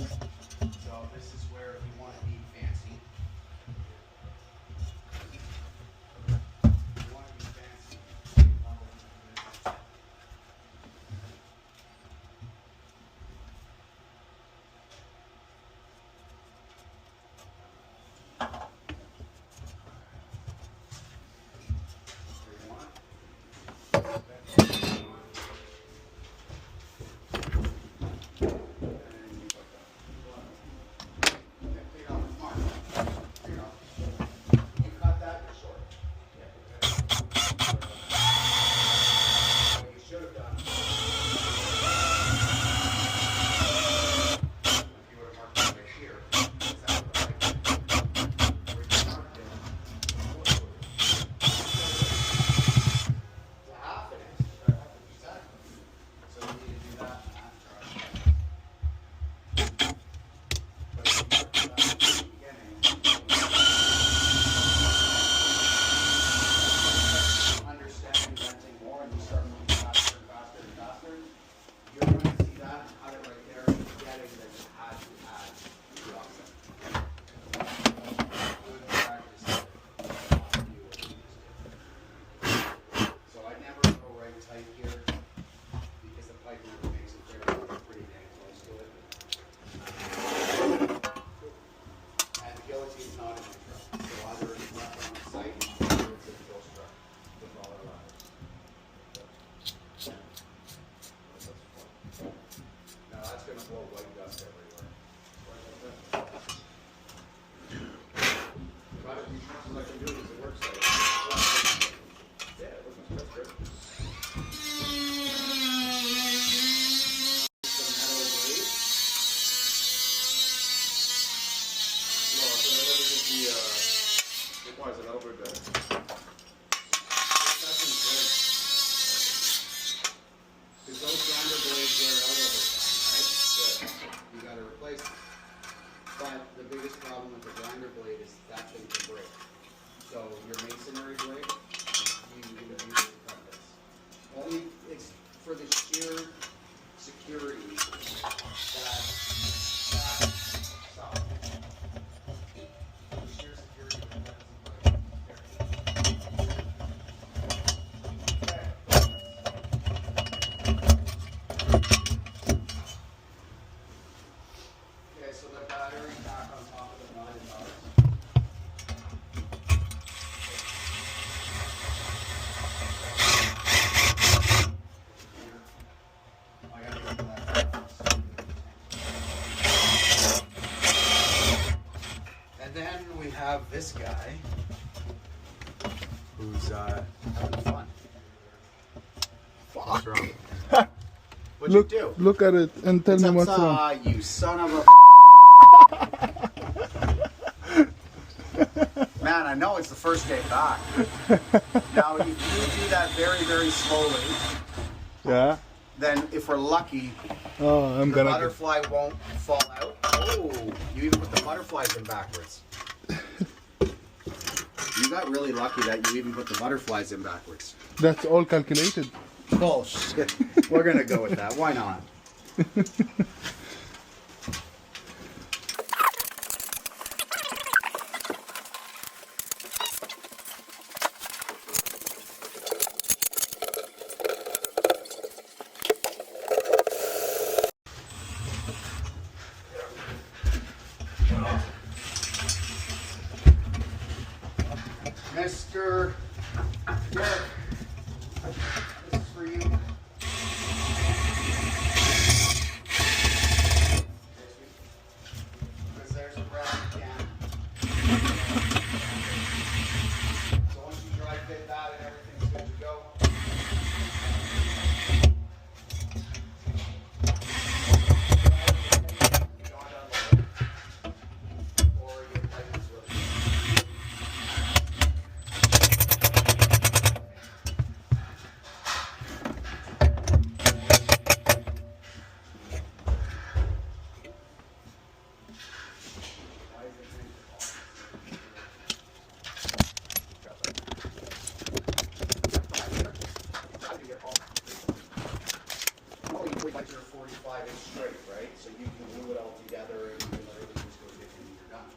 So this is where if you want to be fancy. If you want to be fancy. Have this guy who's having fun. What's wrong? What'd you do? Look at it and tell me what's wrong. You son of a man, I know it's the first day back. Now, if you do that very, very slowly, yeah, then if we're lucky, the butterfly won't fall out. Oh, you even put the butterflies in backwards. You got really lucky that you even put the butterflies in backwards. That's all calculated. Bullshit. We're gonna go with that. Why not? Mr. Derek, this is for you. Because there's a brown can. So once you dry fit that and everything's good to go. Or your pipe is really you can glue it all together and you can literally just go dig it and you're done.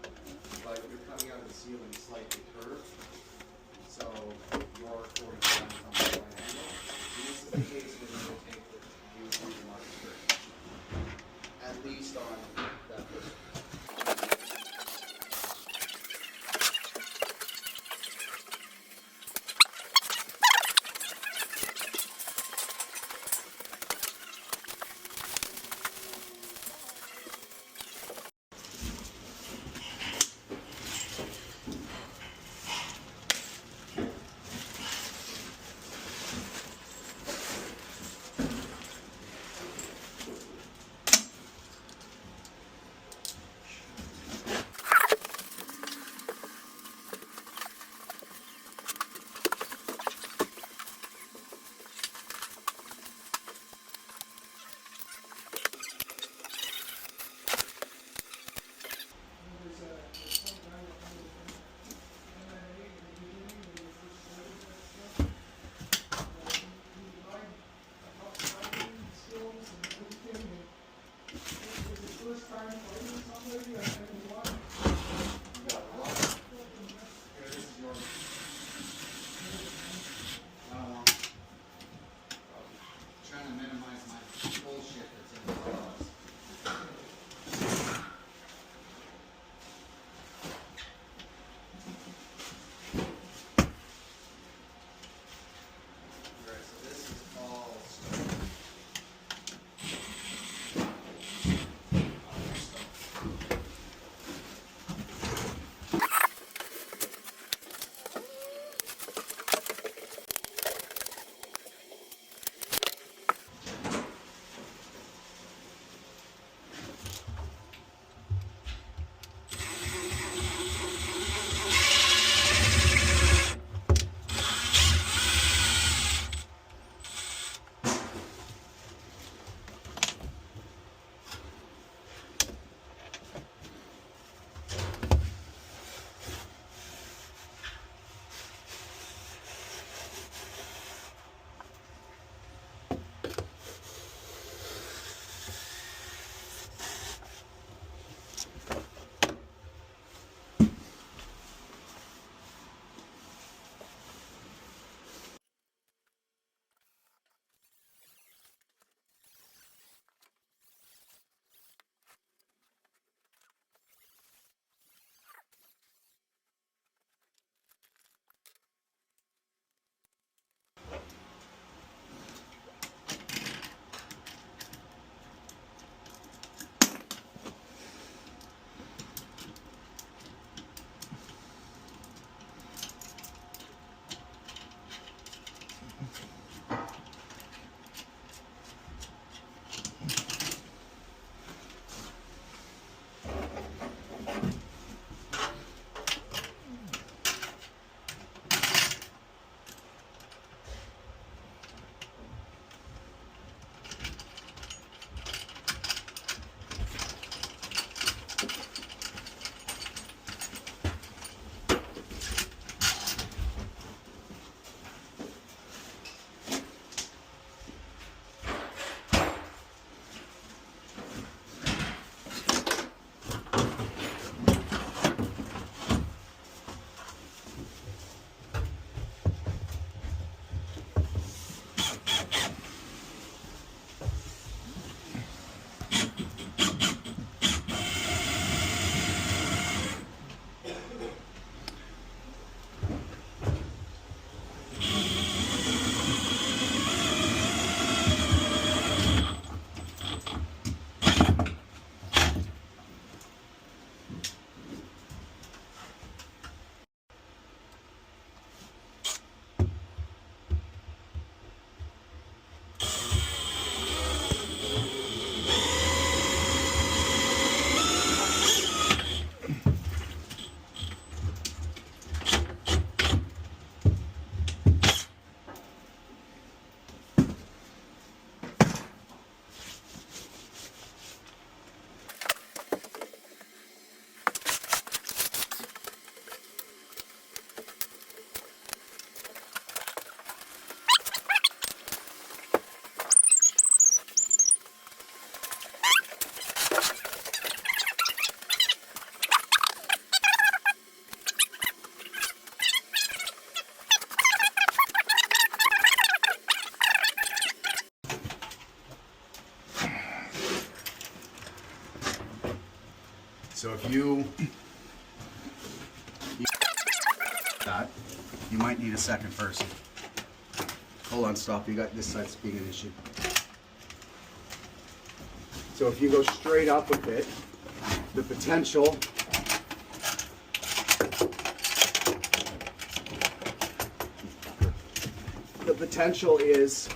But you're coming out of the ceiling slightly curved, so your 40 comes on the right angle. And this is the case where you will take the view through the market straight. At least on that first. Trying to minimize my bullshit that's in the box. Alright, so this is all stone. So if you that, you might need a second person. Hold on, stop. You got this side's being an issue. So if you go straight up with it, the potential is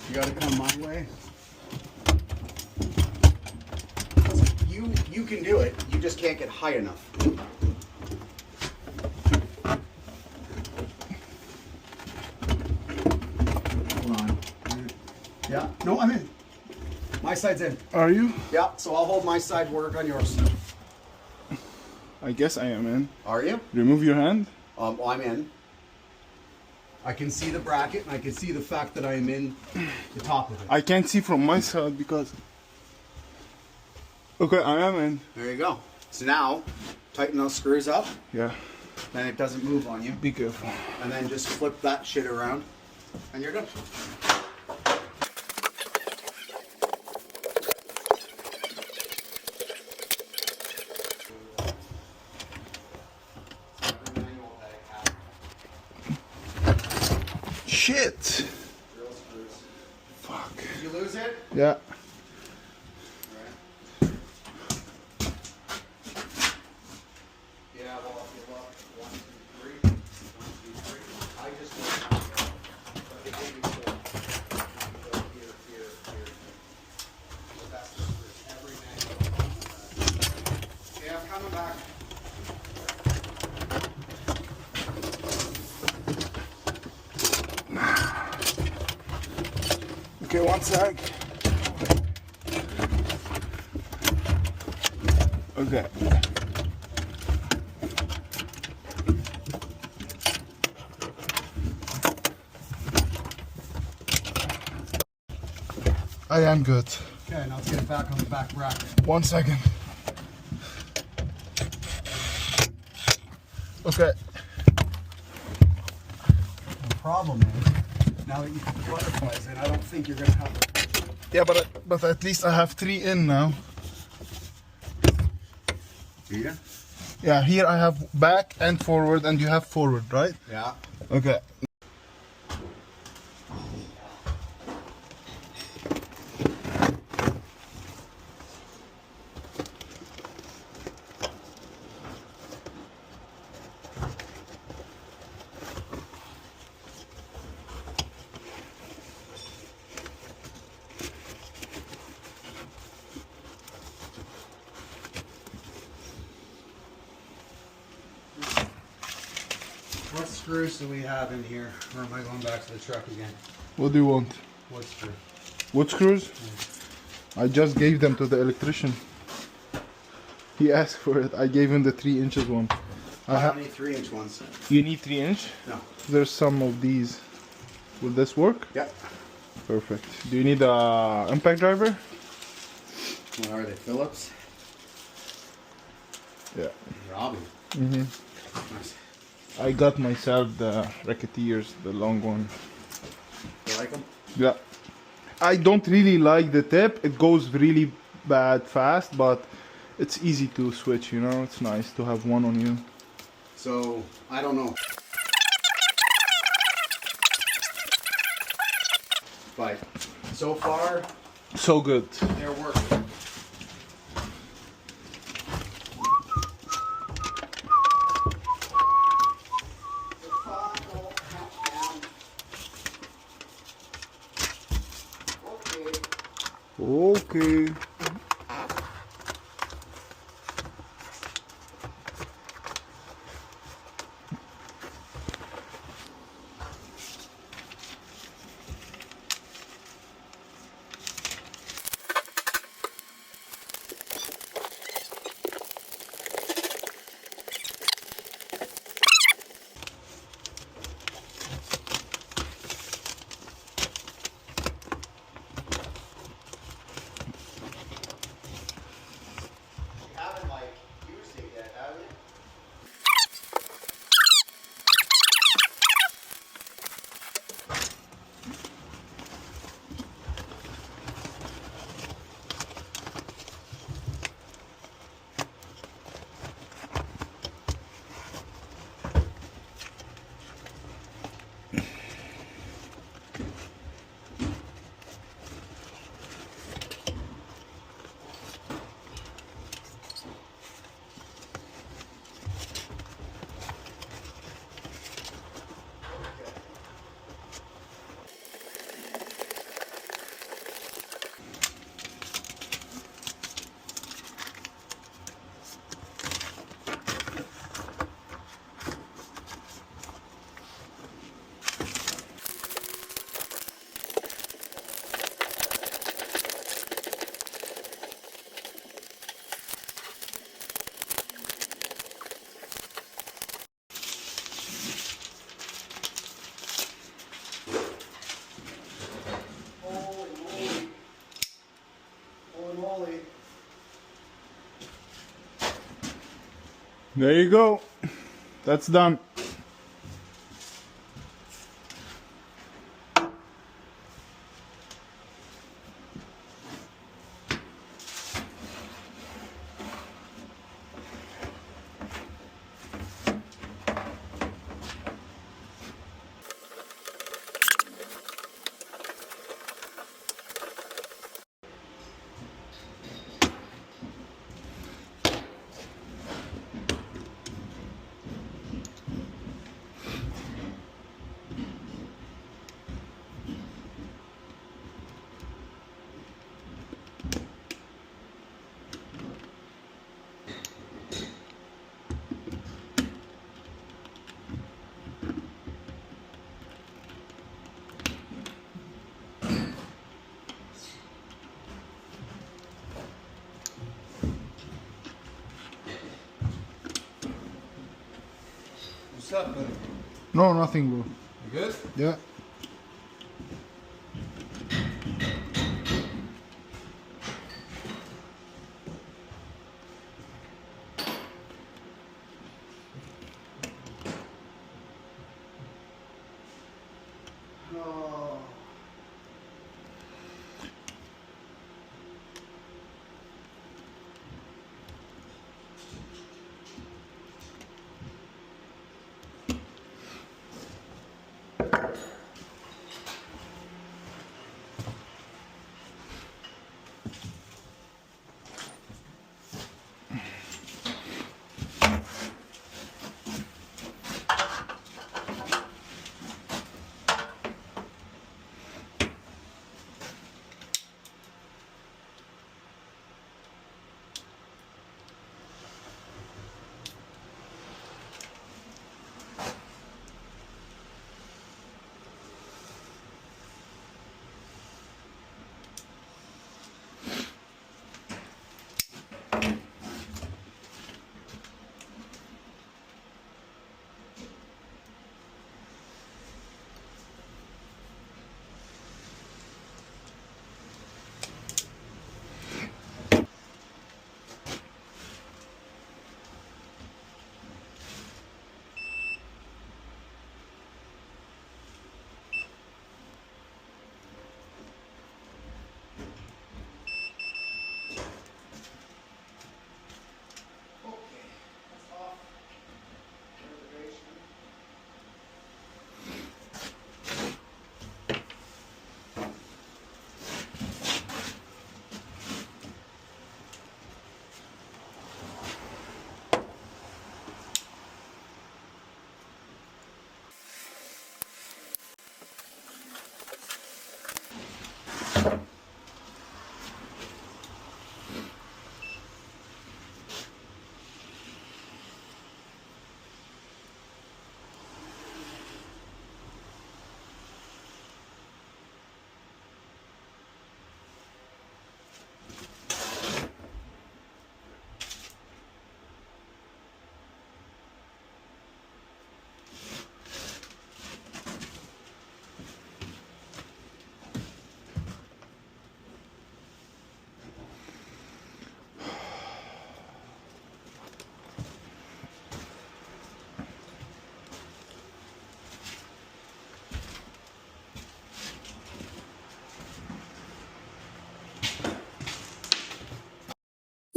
you gotta come my way. You can do it, you just can't get high enough. Hold on. Yeah, no, I'm in. My side's in. Are you? Yeah, so I'll hold my side, work on yours. I guess I am in. Are you? Remove your hand. I'm in. I can see the bracket and I can see the fact that I am in the top of it. I can't see from my side because. Okay, I am in. There you go. So now, tighten those screws up, Yeah. then it doesn't move on you. Be careful. And then just flip that shit around, and you're good. Shit. Fuck. Did you lose it? Yeah. Yeah, well, if you look, 1, 2, 3, 1, 2, 3. I just went but it gave me 4. Go here, here, here. So that's the screws. Every manual. Yeah, I'm coming back. Okay, one sec. Okay. I am good. Okay, now let's get it back on the back bracket. 1 second. Okay. The problem is, now that you put the butterflies in, I don't think you're going to have it. Yeah, but at least I have 3 in now. Yeah? Yeah, here I have back and forward, and you have forward, right? Yeah. Okay. What screws do we have in here? Or am I going back to the truck again? What do you want? What screw? Wood screws? I just gave them to the electrician. He asked for it. I gave him the 3 inches one. How many 3-inch ones? You need 3 inch? No. There's some of these. Will this work? Yep. Perfect. Do you need a impact driver? What are they? Phillips? Yeah. Robbie. Mhm. Nice. I got myself the Racketeers, the long one. You like them? Yeah. I don't really like the tip. It goes really bad fast, but it's easy to switch, you know? It's nice to have one on you. So, I don't know. But so far, So good. they're working. Okay. There you go. That's done. What's up, buddy? No, nothing, bro. You good? Yeah.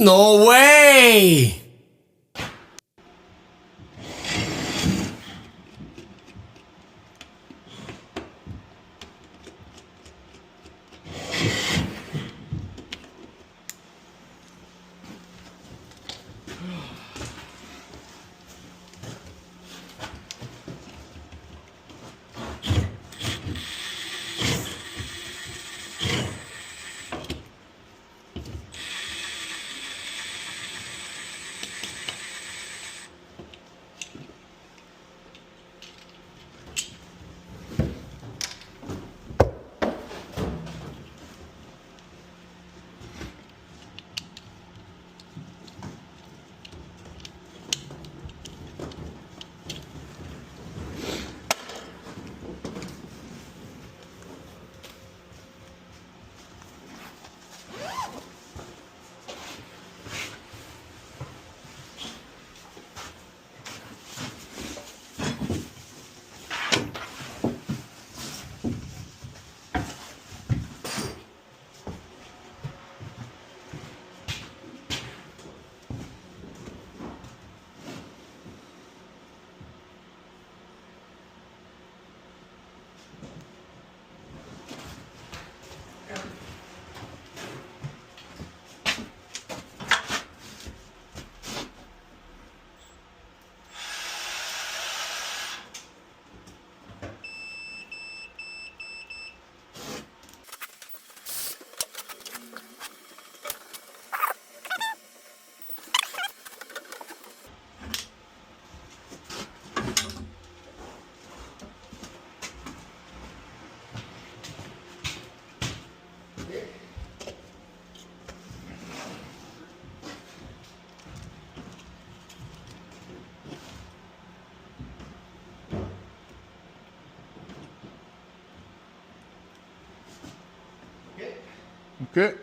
No way! Okay.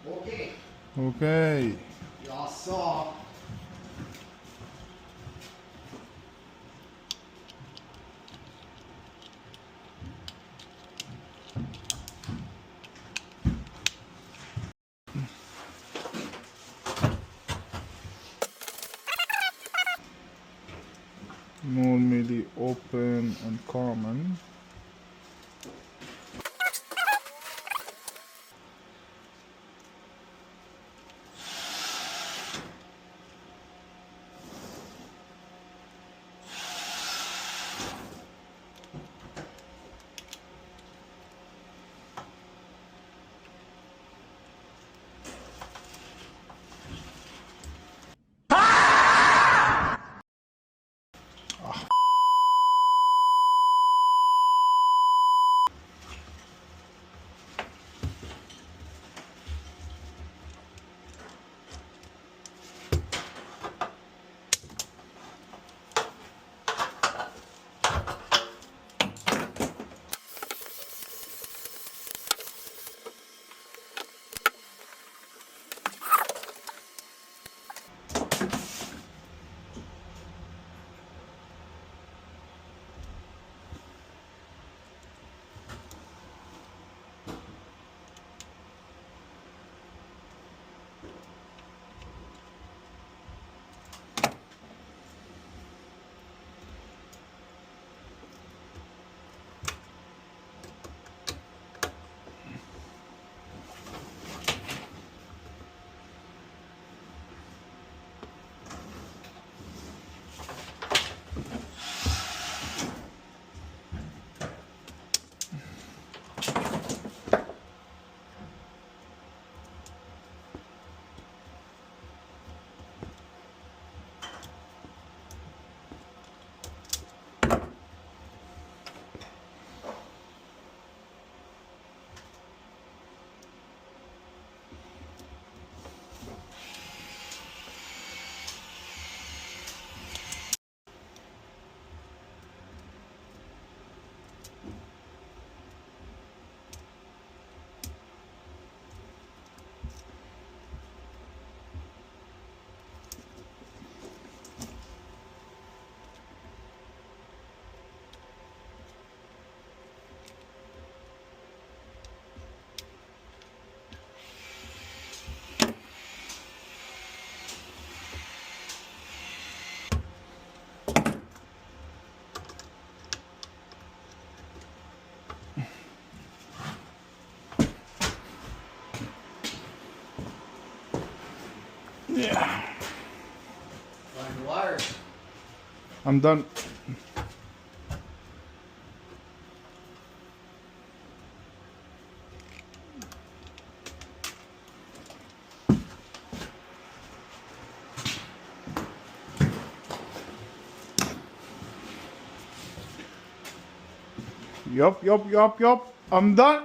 Okay. Okay. Y'all saw. Normally open and common. Yeah. Find the wires. I'm done. Yup. I'm done.